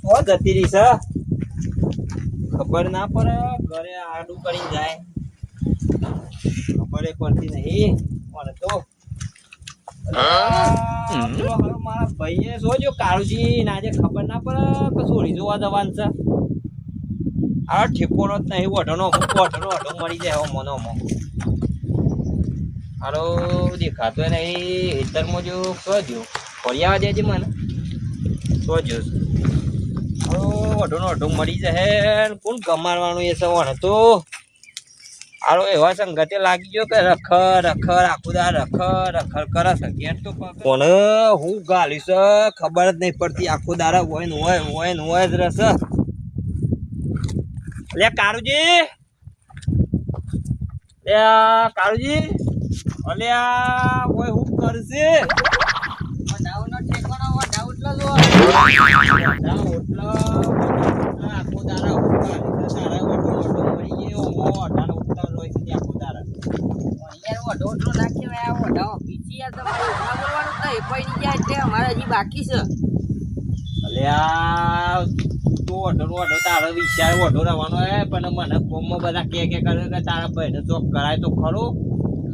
Phone જતી રહી છે ખબર ના પડે ઘરે આડું કરી જાય ખબર પડતી નહીં પણ તો મારા ભાઈએ જોજો કાળુજી આજે ખબર ના પડે કે સોરી જોવા જવાનું છે આ ઠેકોનો જ નહીં ઓઢો મળી જાય મોનો હારો દેખાતો નહીં હેતરમાં જો કજો ફરિયાવા દેજે મને કજો ઓઢો મળી જાય કોણ ગમાડવાનું એ સવારે તો હારો એવા સંગતે લાગી ગયો કે રખર આખું દા રખર કરે છે ઘેર તો કોને હું ગાલીશ ખબર જ નહીં પડતી આખું દારા હોય જ રહેશે લે કારુજી અલ્યા ઓય હું કરશે વડાવનો ઠેકાણો વડાવ ઉઠલો જો વડાવ ઉઠલો આખો દારા ઉઠા સારા વડો મરી ગયો વડાનો ઉઠતા રોય છે આખો દારા યાર વડો ઉઠલો નાખ્યો આ વડાવ પીછી યાર તમારે ઉઠા બોલવાનું તો એ પડી જાય એટલે અમારે હજી બાકી છે અલ્યા તો વડો તારો વિચાર વડો રહેવાનો હે પણ મને કોમમાં બધા કે કરે કે તારા ભાઈને ચોક કરાય તો ખરો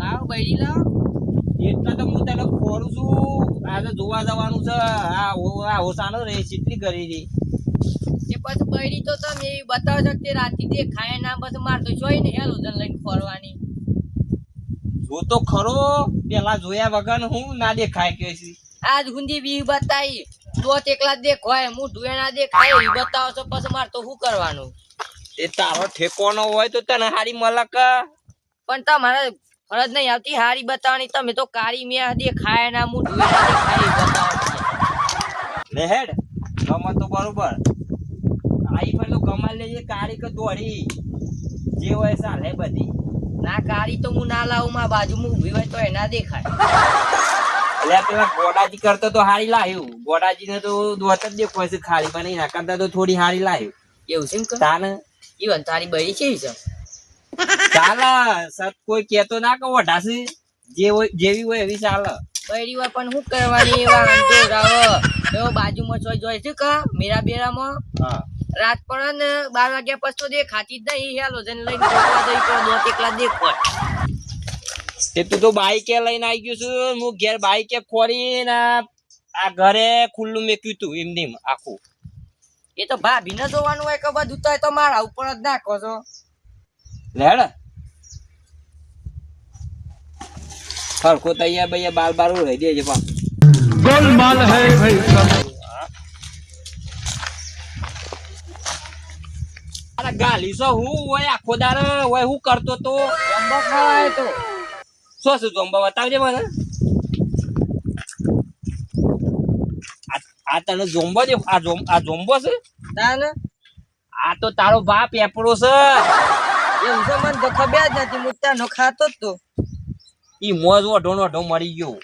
લાવ બૈરી લાવ એટલા તો હું તને ખોરું છું આજે જોવા જવાનું છે આ ઓસાનો રે કેટલી કરી રી એ પછી બૈરી તો તમે બતાવો છો કે રાતી તે ખાય ના પછી મારતો જોઈ ને હેલો જન લઈને ફરવાની જો તો ખરો પેલા જોયા વગર હું ના દેખાય કે છે આજ ગુંદી બી બતાઈ તો એકલા દેખાય હું ધુએ ના દેખાય એ બતાવો છો પછી મારતો શું કરવાનું એ તારો ઠેકોનો હોય તો તને હારી મલક પણ તમારે ફરજ નહીં આવતી હારી બતાવવાની તમે તો કાળી મેં દેખાય ના હું ધુએ ના દેખાય બતાવો લે હેડ ગમે તો બરોબર આઈ પર તો કમાલ લેજે કાળી કે દોડી જે હોય ચાલે બધી ના કાળી તો હું ના લાવું માં બાજુમાં ઊભી હોય તો એના દેખાય એટલે પેલા ગોડાજી કરતો તો હારી લાવ્યું ગોડાજી ને તો દોત જ દેખાય છે ખાલી પણ એના કરતા તો થોડી હારી લાવ્યું એવું છે તાને ઈવન તારી બળી છે ચાલે સત કોઈ કેતો ના કે વઢાસી જેવી હોય એવી ચાલે બળી હોય પણ શું કરવાની એવા અંતો રાવ એવો બાજુમાં જોઈ છે કે મેરા બેરામાં રાત પડે ને 12 વાગ્યા પછી તો દેખાતી જ નહીં હેલો જઈને લઈને દોત એકલા દેખાય તે તું તો બાઈકે લઈને આવી ગયું છું હું ઘેર બાઈકે ખોરીને આ ઘરે ખુલ્લું મેક્યું તું એમ આખું એ તો ભાભી ને જોવાનું હોય કે બધું તો મારા ઉપર જ નાખો છો લેડ હરખો તૈયાર ભૈયા બાલ બાર રહી દેજે પણ ગોલમાલ હે ભાઈ અરે ગાલી સો હું હોય આખો દાર હોય હું કરતો તો જંબો ખાય તો શું જંબો બતાવજે મને આ તને જોંબો દે આ જોંબો છે તાને આ તો તારો બાપ એપડો છે એવું છે મને તો ખબર જ નથી મુત્તા નો ખાતો જ તો ઈ મોજ ઓઢો મરી ગયો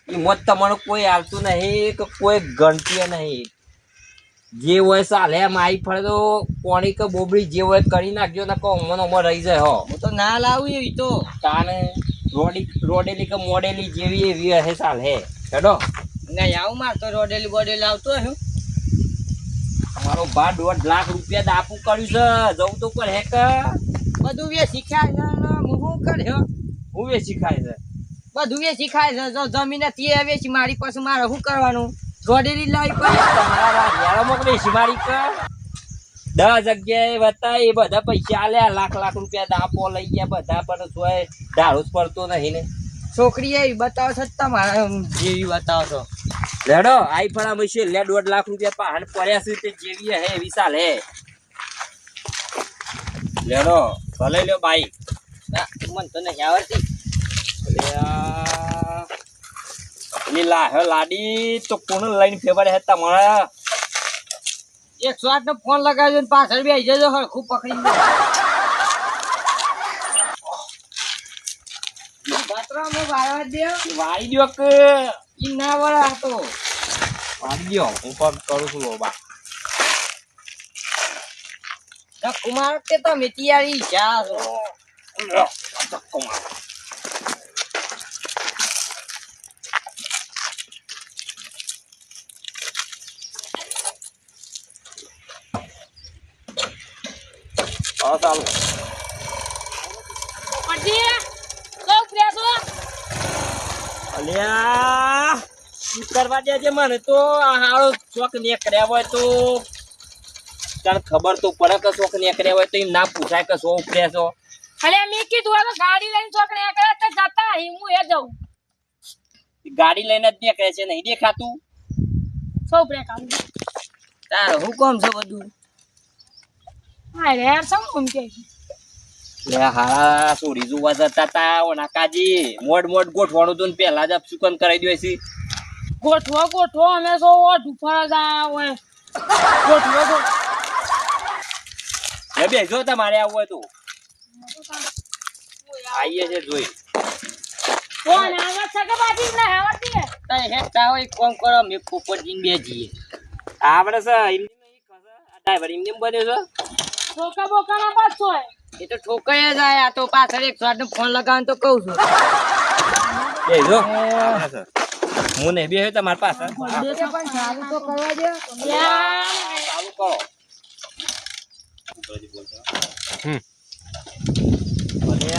ઈ મોજ તમારો કોઈ આવતું નહીં કે કોઈ ગણતી નહીં જે હોય ચાલે માઈ ફળે તો કોણી કે બોબડી જે હોય કરી નાખજો ને કોમમાં રહી જાય હો હું તો ના લાવું એવી તો તાને રોડેલી કે મોડેલી જેવી એવી હે ચાલે હેડો નહીં આવું માર તો રોડેલી બોડેલી આવતો હું અમારો બા 1.5 લાખ રૂપિયા દાપુ કર્યું છે જવું તો પણ હે કે બધું વે શીખાય છે હું શું કર્યો હું વે શીખાય છે બધું વે શીખાય છે જો જમીન તે વેચી મારી પાસે મારે શું કરવાનું રોડેલી લાવી પડે તમારા યારમાં વેચી મારી કે 10 જગ્યાએ બતાય એ બધા પૈસા આલ્યા લાખ રૂપિયા દાપો લઈ ગયા બધા પણ જોય ધારો જ પડતો નહીં ને છોકરી એવી બતાવો છો તમારા જેવી બતાવો છો લેડો આઈ ફળા મશીન લે 1.5 લાખ રૂપિયા પહાડ પડ્યા છે તે જેવી હે એવી ચાલ હે લેડો ભલે લ્યો બાઈ ના મન તો નહીં આવડતી લીલા હે લાડી તો કોણ લઈને ફેવર હે તમારા 108 નો ફોન લગાવજો ને પાછળ બેસી જજો હરખું પકડી બાતરામાં વાળી દો કે ઈ ના વળા તો વાળી દો હું પગ કરું છું લોબા કુમાર કે તો મેતિયારી જા કુમાર કરો ચાલુ પોપટજી તો પ્રેસો અલ્યા કરવા દેજે મને તો આ હાળો શોખ નીકળ્યા હોય તો તને ખબર તો પડે કે શોખ નીકળ્યા હોય તો એમ ના પૂછાય કે શો ઉપડ્યા છો અલે મેં કીધું હવે ગાડી લઈને છોકરે એકલા તો જતા હું એ જઉં ગાડી લઈને જ નીકળે છે નહીં દેખાતું સૌ બ્રેક આવું તારો હું કોમ છે બધું હા રે યાર સૌ કોમ કે લે હારા સોરી જોવા જતા તા ઓના કાજી મોડ ગોઠવાનું તો પેલા જ અપસુકન કરાવી દે છે ગોઠવો અમે સો ઢુફા જા હોય ગોઠવો લે બેજો તમારે આવું હોય તો આઈએ છે જોઈ કોણ આવે છે કે બાજી ના આવતી હે તઈ હેતા હોય કોમ કરો મે પોપટજીને બે જઈએ આવડે છે એમની નહીં ખસે આ ડ્રાઈવર એમની બન્યો છે છોકા બોકા ના પાછો હે એ તો ઠોકાઈ જાય આ તો પાછળ એક શોટ ફોન લગાવવાનું તો કહું છું બેજો હું નહીં બે તમારી પાસે પણ ચાલુ તો કરવા દે ચાલુ કરો ભલે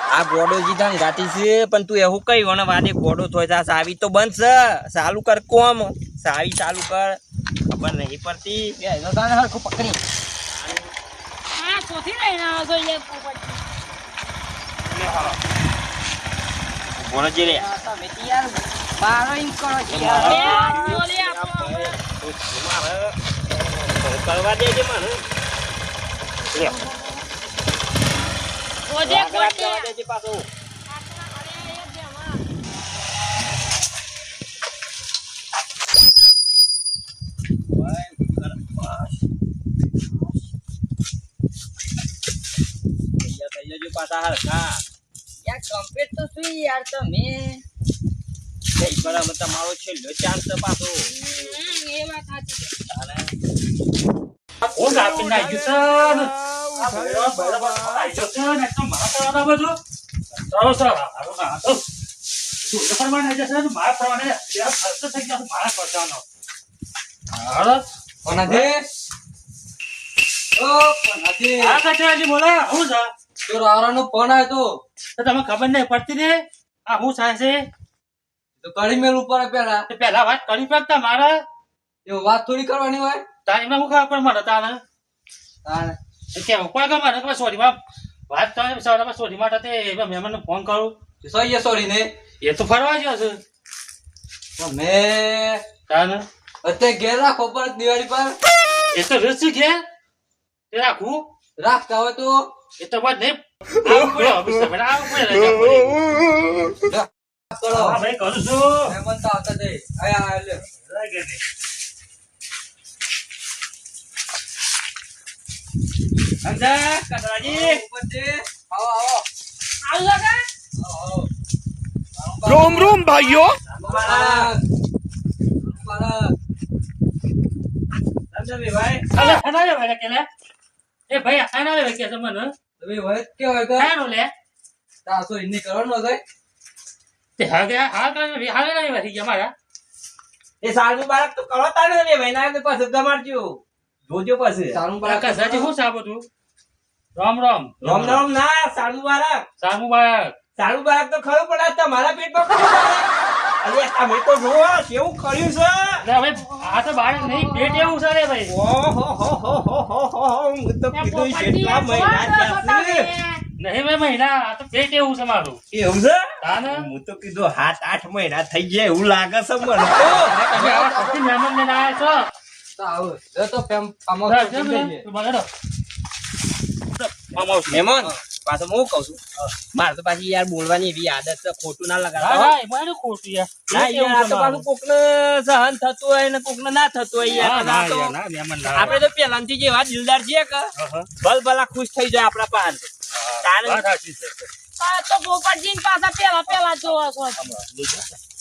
આ ગોડો જીધા ગાતી છે પણ તું એવું કઈ અને વાદે ગોડો થોય સાવી તો બંધ છે ચાલુ કર કોમ સાવી ચાલુ કર ખબર નહીં પડતી હરખું પકડી હા સોથી લઈને આવો જોઈએ પોપટજી બોલો જે રે તમે યાર બારો ઇન કરો છો યાર બોલે આપો કરવા દેજે મને લે ઓજે કોટે દેજે પાછો પાછા હરખા યાર કમ્પ્લીટ તો શું યાર તમે બરાબર તમારો છેલ્લો ચાન્સ પાછો એ વાત સાચી છે કોણ આપીને આવી ગયું બરાબર આવી ગયો છે ને તો મારા બધું ચાલો સર હાલો શું પ્રમાણે આવી જશે મારા પ્રમાણે ત્યાં ખર્ચ થઈ ગયો મારા ખર્ચાનો હાલો કોનાથી ઓ કોનાથી આ કચરાજી બોલા હું છે તો રાવરાનો ફોન આવ્યો તો તમે ખબર નહીં પડતી ને આ હું થાય છે તો કડી મેલ ઉપર પેલા તે પહેલા વાત કરી શકતા મારા એ વાત થોડી કરવાની હોય ટાઈમમાં હું ખબર મળે તારે તાણે કેવું કોઈ ગમે ને સોરી માં વાત તમે સવારમાં સોરી માટે તે મહેમાનને ફોન કરું સહી સોરી ને એ તો ફરવા ગયો છે મે તાને અત્યારે ઘેર રાખો પર દિવાળી પર એ તો રસી કે તે રાખું રાખતા હોય તો એ તો વાત નહીં આવું પડે ઓફિસ પર આવું પડે રજા પડી કરો હા ભાઈ કરું છું મહેમાન તો આવતા જઈ આયા લે લાગે ને સમજા કતરાજી ઉપરથી આવો આવો આવ લગા આવો रोम रोम भाइयों મુબારક મુબારક સમજા ભાઈ અરે ખાના લે ભાઈ કે લે એ ભાઈ ખાના લે કે છે મને તમે હોય કે હોય તો ખાનો લે તાસો ઇન્ની કરવાનો હતો તે હાગે હાલ કરે હાલ નહીં વધી ગયા મારા એ સાલ મુબારક તો કરો તાને રે ભાઈ ના તો પાછું ગમાડજો જોજો પાછું સારું કાકા સાજી હું સાબો તું રામ રામ રામ રામ ના સાલ મુબારક સામુ બાળક સાલ મુબારક તો ખરું પણ આ તમારા પેટમાં કોણ આવે? અરે તમે તો જુઓ કેવું ખર્યું છે લે હવે આ તો બાળક નહીં પેટ એવું છે રે ભાઈ ઓહો હું તો કીધું કેટલા મહિના થયા છે નહીં ભાઈ મહિના આ તો પેટ એવું છે મારું એવું છે તાને હું તો કીધું 7-8 મહિના થઈ ગયા એવું લાગે છે મને તો તમે આવા કથી મહેમાન ને આયા છો તો આવો જો તો પેમ પામો તું બોલો મહેમાન પાછો હું કહું છું મારે તો પાછી યાર બોલવાની એવી આદત છે ખોટું ના હા લગાડતા હા મારું ખોટું યાર ના યાર આ તો પાછું કોકને સહન થતું હોય ને કોકને ના થતું હોય યાર ના આ તો યાર ના મહેમાન ના આપણે તો પેલાથી જેવા દિલદાર છીએ કે ભલ ભલા ખુશ થઈ જાય આપણા પાન તારે વાત સાચી છે આ તો પોપટજી પાછા પેલા જોવા છો આવો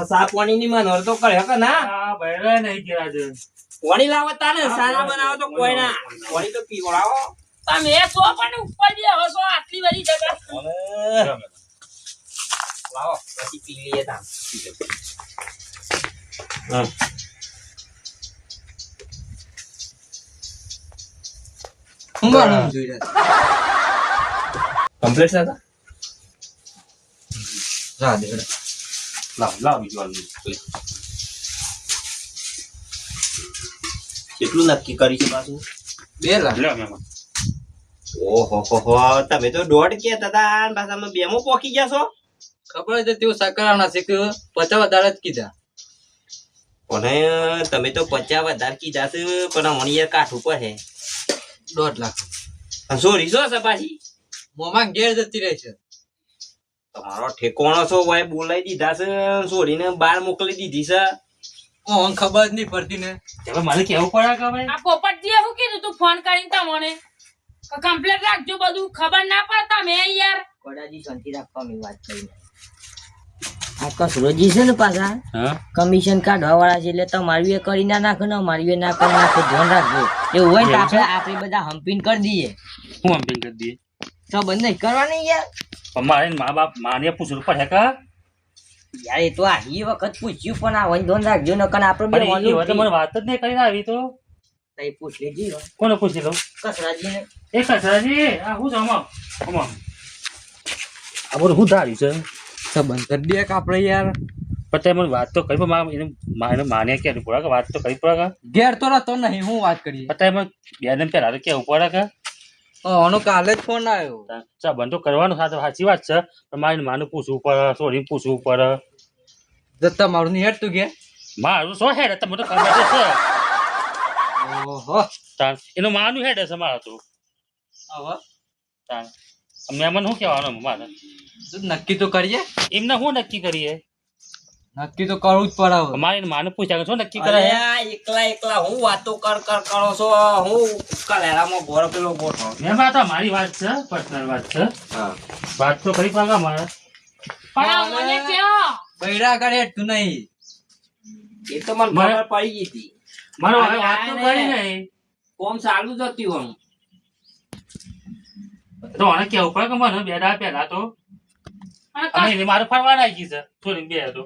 સા પાણી ની મનોર તો કરે કે ના આ બૈરા નહીં કેરા છે પાણી લાવો તાને સારા બનાવો તો કોઈ ના પાણી તો પીવડાવો તમે સો પણ ઉપર બે હસો આટલી બધી જગા હવે લાવો પછી પી લઈએ તા હું મારું જોઈ રહ્યા કમ્પ્લીટ હતા જા દે લાવ બીજું આલુ. કેટલું નક્કી કરી છે પાછું 2 લાખ લે મહેમાન. ઓહો હો હો તમે તો દોઢ કહેતા હતા અને પાછા અમે બેમો પોકી ગયા છો ખબર છે તેઓ સાકરાના છે કે 50 વધારે જ કીધા પણ તમે તો 50 વધારે કીધા છે પણ અમને યાર કાઠું પર હે 1.5 લાખ સોરી છો છે પાછી મોમાં ઘેર જતી રહે છે તમારો ઠેકોણો છો ભાઈ બોલાવી દીધા છે છોડીને બહાર મોકલી દીધી છે ઓન ખબર જ નહીં પડતી ને હવે મારે કેવું પડે કે ભાઈ આ પોપટજીએ શું કીધું તું ફોન કરીને તમને કમ્પ્લેટ રાખજો બધું ખબર ના પડે તમે યાર કોડાજી શાંતિ રાખવાની વાત કરી આ કસરોજી છે ને પાછા હા કમિશન કાઢવા વાળા છે એટલે તમારું એ કરી ના નાખો ને અમારું એ ના કરી નાખો ધ્યાન રાખજો એવું હોય તો આપણે બધા હમ્પીન કરી દઈએ હું આમ કરી દઈએ તો બંધ નહીં કરવાની યાર પણ મારે મા બાપ માને પૂછવું પડે કે યાર એ તો આ વખત પૂછ્યું પણ આ વન ધ્યાન રાખજો ને કણ આપણે બે પણ એ વાત મને વાત જ નહીં કરીને આવી તો તઈ પૂછ લેજી કોને પૂછી લઉં કસરાજી ને એ કચરાજી આ હું જમા આ બધું હું ધાર્યું છે સંબંધ કરી દે કે આપણે યાર પણ તે મને વાત તો કરી પણ મારે માને કેવું પડે કે વાત તો કરી પડે કે ઘેર તો રહેતો નહીં હું વાત કરીએ પણ તે મને 2 દિન પહેલા તો કેવું પડે કે આનો કાલે જ ફોન આવ્યો સંબંધ તો કરવાનો સાચી વાત છે પણ મારે માનું પૂછવું પડે સોરી પૂછવું પડે જતા મારું નહીં હેડ તું ઘેર મારું શું હેડ તમને તો ખબર તો છે ઓહો તાન એનું માનું હેડ છે મારે તો હવે તાન મહેમાન શું કહેવાનું મારે તું નક્કી તો કરીએ એમને હું નક્કી કરીએ નક્કી તો કરવું જ પડે હવે મારે માને પૂછ્યા શું નક્કી કરે એકલા એકલા હું વાતો કર કરો છો હું કલેરામાં ગોળ પેલો ગોઠો મહેમાન તો મારી વાત છે પર્સનલ વાત છે વાત તો કરી પાકા મારે પણ આ મને કયો બૈરા આગળ હેડ તું નહીં એ તો મને ખબર પડી ગઈ હતી મારો હવે વાત તો કરી નહીં કોમ ચાલુ જ હતું તો આને કેવું પડે કે મને 2 દાડા પહેલા તો અને એને મારે ફરવા નાખી છે થોડી બે તો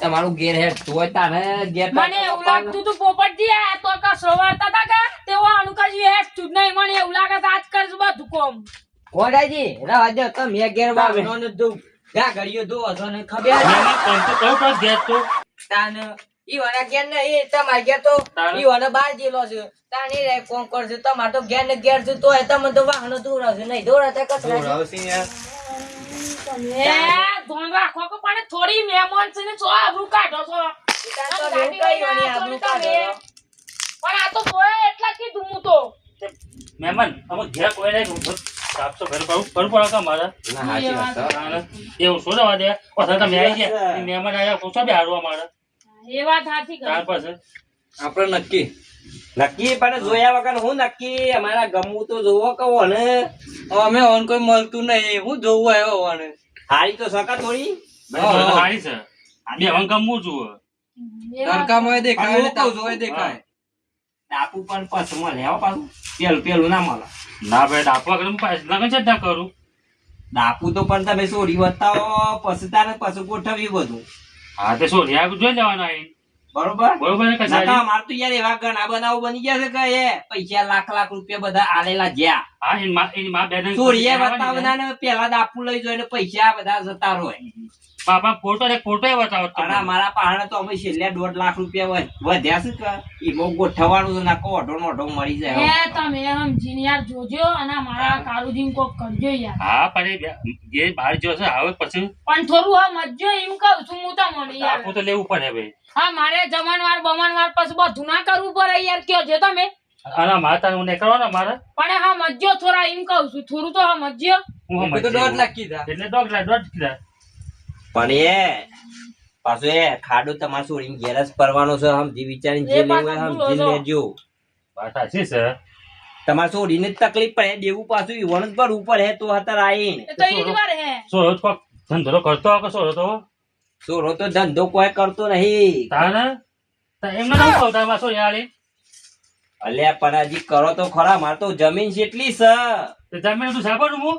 તમારું ઘેર હેડ તું હોય તારે ઘેર મને એવું લાગતું તું પોપટજી આ તો કસરો વાળતા હતા કે તેઓ અણુકાજી હેઠતું જ નહીં મને એવું લાગે છે આજ કરશું બધું કોમ કોડાજી રવા દો તમે ઘેર વાળો ને દો ગા ઘડીઓ દો હતો ને ખબર મહેમાન કોણ તો કહું પણ ઘેર તો તાન ઈ વાળા ઘેર ને એ તમાર ઘેર તો ઈ વાળા બાર જેલો છે તાન એ રે કોણ કરશે તમાર તો ઘેર ને ઘેર છે તો એ તમે તો વાહનો દોરાવશે નહીં દોરાતા કસરા તમે ધોન રાખો કે પણ થોડી મહેમાન છે ને છો આબરૂ કાઢો છો પણ આ તો કોઈ એટલા કીધું હું તો મહેમાન અમે ઘેર કોઈ નહીં સાફ તો ઘર કરું પડે કે મારે એવું શું રવા દે પછી તમે આવી ગયા મહેમાન આવ્યા પૂછો બે હારવા મારે એ વાત સાચી ત્યાર કરી પછી આપણે નક્કી નક્કી પણ જોયા વગર હું નક્કી અમારા ગમવું તો જોવો કહો ને અમે ઓન કોઈ મળતું નહીં હું જોવું આવ્યો હોવાને હારી તો સકા થોડી સારી છે બે હવે ગમવું જુઓ એ વાત તડકામાં દેખાય ને હું કહું તાપમાં છું. દેખાય ડાકુ પણ પસમાં લેવા પાછું પેલું ના મળે ના ભાઈ ડાપવા કરે લગન છે ના કરું ડાકુ તો પણ તમે સોરી બતાવો પછી તારે પછી ગોઠવ્યું બધું હા તે શું રિયા જોઈ લેવાના અહીં બરોબર બરોબર ને નકા કસાઈ અમાર તો યાર એવા ઘણા બનાવો બની ગયા છે કે એ પૈસા લાખ રૂપિયા બધા આલેલા જ્યાં હા એની માં બે સોરીએ બતાવના ને પેલા દાપુ લઈ જોઈને પૈસા બધા જતા રોય બાપા ફોટો બતાવો અને મારા પાહણે તો અમે છેલ્લે 1.5 લાખ રૂપિયા વધ્યા છે કે ઈમો ગોઠવવાનું છે નાકો ઓઢો નોઢો મળી જાય એ તમે સમજીને યાર જોજો અને મારા કાળુજી કોક કરજો યાર હા પણ એ બહાર જો છે આવે પછી પણ થોડું હા મજો એમ કહું છું હું તમને યાર આપું તો લેવું પડે ભાઈ હા મારે જમણવાર બમણવાર પછી બધું ના કરવું પડે યાર કયો છે તમે અને માતા હું કરવાના મારે પણ હા મજો થોડા એમ કહું છું થોડું તો હા મજો હું તો 1.5 લાખ કીધા એટલે દોઢ કીધા પણ એ પાછું એ ખાડો તમારે સોરીને ઘેર જ પરવાનો છે સમજી વિચારીને જે એ લેવું હોય પાછું સમજી બોલો. લેજો વાત સાચી છે તમારે સોરીને જ તકલીફ પડે દેવું પાછું ઈવન જ ભરવું પડે તો અત્યારે આવીને એ તો ઈ જ વાર હે સોરો કોક ધંધો કરતો કે સોરો તો સોરો તો ધંધો કોઈ કરતો નહીં તાને એમને ના કહું તારે સોરી આલી અલ્યા પણ હજી કરો તો ખરા, મારે તો જમીન જેટલી છે. તો જમીન તું સાંભળ હું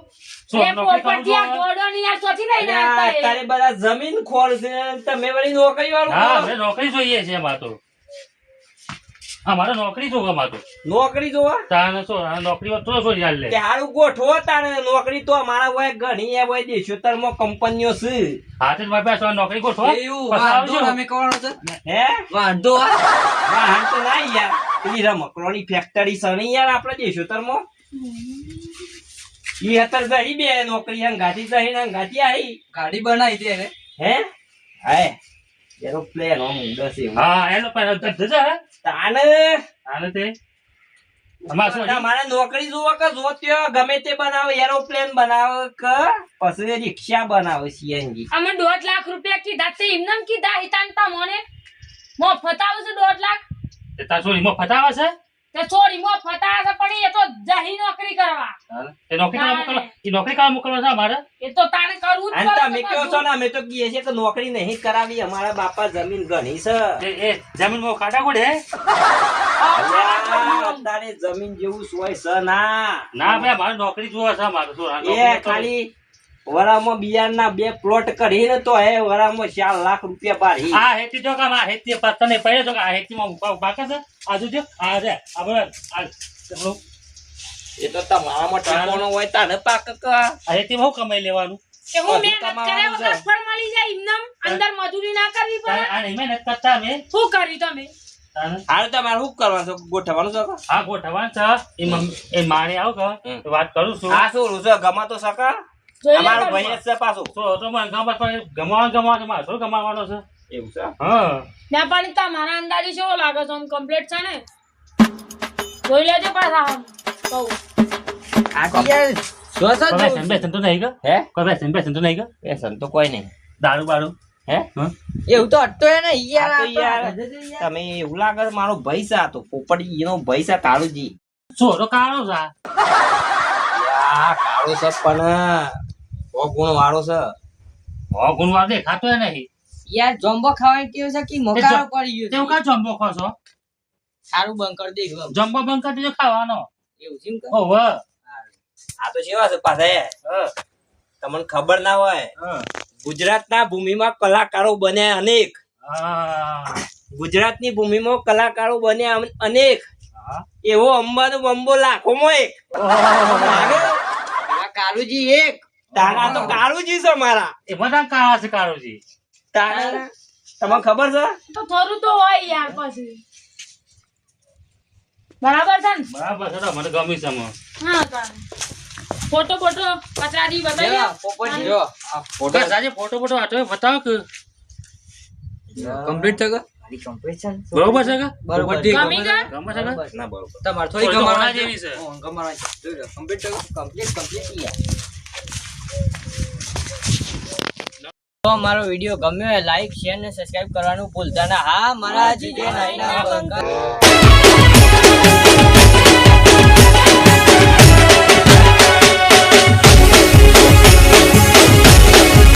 શું એ નોકરી કરું પોપટજી આ છું? ગોળોની આ ચોથી લઈને અલ્યા, આવતા એ. અત્યારે બધા જમીન ખોળ છે, તમે વળી નોકરી વાળું હા કરો. મેં નોકરી જોઈએ છે એમાં તો. હા મારે નોકરી જોવે એમાં તો. નોકરી જોવા તાને શું આ નોકરી તો શું યાદ લે. તે હારું ગોઠવો તારે. નોકરી તો અમારા હોય ઘણી એ હોય દેશોત્તરમાં કંપનીઓ છે. હાથે જ મારી પાસે આ નોકરી ગોઠવો એવું પછી વાંધો આવજો. તમે કરવાનો છે હે વાંધો આ. વાહન તો ના યાર, પેલી રમકડાની ફેક્ટરી છે ને યાર આપડે દેશોત્તરમાં. ઈ અત્યારે જઈ બે નોકરી હંગાથી જઈને હંગાથી આવી. ગાડી બનાવી દે ને હે હાય એરોપ્લેન ઓમ ઉડે છે. હા એનો પણ જજા હે તાને આને તે અમાર શું તમારે નોકરી જોવો કે જો ત્યાં ગમે તે બનાવે, એરોપ્લેન બનાવે કે પછી રિક્ષા બનાવે સીએનજી. અમે 1.5 લાખ રૂપિયા કીધા તે એમને એમ કીધા હિતાન તમને મફત આવે છે 1.5 લાખ તે તાર છોરીમાં ફતાવે છે તે ચોરી મફત આવે છે પણ એ તો જહી નોકરી કરવા. તે નોકરી કરવા મોકલવા એ નોકરી કરવા મોકલવા છે અમારે એ તો તારે કરવું જ અને પડે તમે કહો છો ને અમે તો કહીએ છીએ કે નોકરી નહીં કરાવી, અમારા બાપા જમીન ઘણી છે. એ જમીનમાં ખાડા કોડે અલ્યા, અત્યારે જમીન જેવું સોય છે ના. ના ભાઈ મારે નોકરી જોવા છે મારે શું આ એ નોકરી તો- ખાલી વરામાં બિયારના 2 પ્લોટ કરીને તો હે વરામાં 4 લાખ રૂપિયા બારી. આ હેતી જો કામ આ હેતી તને પડે તો કે આ હેતીમાં પાકે છે આજુ જો આ રે આ બરાબર આ એ તો તમારામાં ઠેકાણો હોય તાને પાક કા. આ હેતીમાં હું કમાઈ લેવાનું કે હું બધું મહેનત કર્યા કમાવાનું વગર છે. ફળ મળી જાય એમને એમ? અંદર મજૂરી ના કરવી પડે. આ નહીં મહેનત કરતા અમે શું કર્યું તમે? હાલ તમારે શું કરવાનું છે? ગોઠવવાનું છે કે? આ ગોઠવવાનું છે એ મારે આવ કે તો વાત કરું છું આ શું રૂસો ગમાતો સકા? જોઈ લે અમારો તમે. ભાઈ જ છે પાછો. તો મને ગમત પણ ગમાવાનું મારે શું ગમાવાનો છે એવું છે? હા ના પણ તમારા અંદાજે કેવો લાગે છે? આમ કમ્પ્લીટ છે ને? જોઈ લેજો પાછા આમ. કહું. આજી યાર, શું છે કોઈ જોઉં બેસન તો નહીં કે હે? કોઈ બેસન તો નહીં કે વ્યસન તો કોઈ નહીં. દારૂ બારૂ હે? એવું તો હટતો હે ને યાર આ તો યાર, તમે એવું લાગે છે મારો ભાઈ છે આ તો. પોપડી એનો ભાઈ છે કાળુજી. છોરો કાળો છે આ. આ કાળો છે પણ 100 ગુણ વાળો છે. ગુણવાર દેખાતો ય નહીં યાર જોમ્બો ખાવાની ટેવ છે કે મોકારો પડી તેવું ગયો કા જમ્બો ખો છો સારું બંધ કરી દે ગમ. જમ્બો બંધ કરી દેજો ખાવાનો એવું છે એમ કે? ઓવ આ તો કેવા છે પાછા? તમને ખબર ના હોય, ગુજરાતના ભૂમિમાં કલાકારો બન્યા અનેક. ગુજરાતની ભૂમિમાં કલાકારો બન્યા અનેક. એવો અંબાનો બંબો લાખોમાં એક. આ કાલુજી એક તારા તો કાળુજી છે મારા. એ બધા કાળા છે કાળોજી તારા તમને ખબર છે? તો થોડું તો હોય યાર પછી. બરાબર છે ને? બરાબર છે તો મને ગમી છે મને. હા તારે. ફોટો પચારી બતાવી જો, આપ. પોપટજી. જો આ ફોટો સાજે ફોટો આટો બતાવો કે કમ્પ્લીટ છે કે મારી કમ્પ્રેશન બરોબર છે કે બરોબર બધી ગમી ગયા? ગમે છે કે ના બરોબર. તમારે થોડી થોડી ગમાવા ગમાવા જેવી છે. ગમાવા જોઈ લો કમ્પ્લીટ છે કે? કમ્પ્લીટ યાર. તો અમારો વિડીયો ગમ્યો હોય લાઈક શેર ને સબસ્ક્રાઇબ કરવાનું ભૂલતા ના. હા મારા જીજે નાઈના